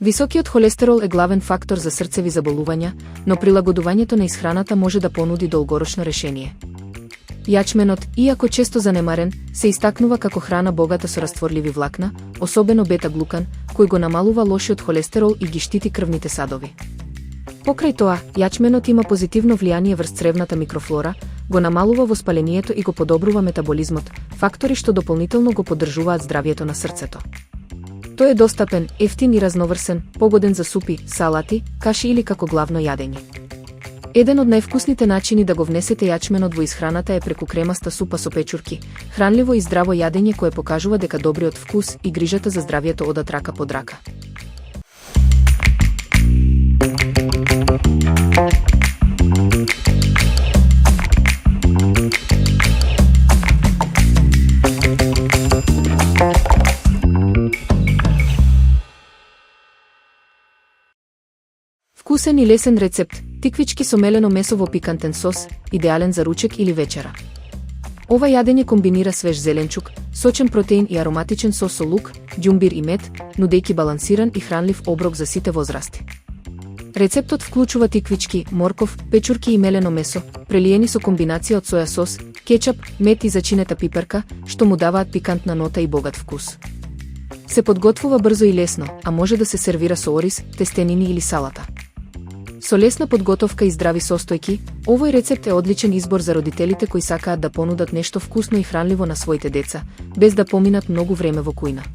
Високиот холестерол е главен фактор за срцеви заболувања, но прилагодувањето на исхраната може да понуди долгорочно решение. Јачменот, иако често занемарен, се истакнува како храна богата со растворливи влакна, особено бета-глукан, кој го намалува лошиот холестерол и ги штити крвните садови. Покрај тоа, јачменот има позитивно влијание врз цревната микрофлора, го намалува воспалението и го подобрува метаболизмот, фактори што дополнително го поддржуваат здравието на срцето. Тој е достапен, ефтин и разноврсен, погоден за супи, салати, каши или како главно јадење. Еден од највкусните начини да го внесете јачменот во исхраната е преку кремаста супа со печурки, хранливо и здраво јадење кое покажува дека добриот вкус и грижата за здравието одат рака под рака. Вкусен и лесен рецепт, тиквички со мелено месо во пикантен сос, идеален за ручек или вечера. Ова јадење комбинира свеж зеленчук, сочен протеин и ароматичен сос со лук, ѓумбир и мед, нудејќи балансиран и хранлив оброк за сите возрасти. Рецептот вклучува тиквички, морков, печурки и мелено месо, прелиени со комбинација од соја сос, кетчап, мед и зачинета пиперка, што му даваат пикантна нота и богат вкус. Се подготвува брзо и лесно, а може да се сервира со ориз, тестенини или салата. Со лесна подготовка и здрави состојки, овој рецепт е одличен избор за родителите кои сакаат да понудат нешто вкусно и хранливо на своите деца, без да поминат многу време во кујна.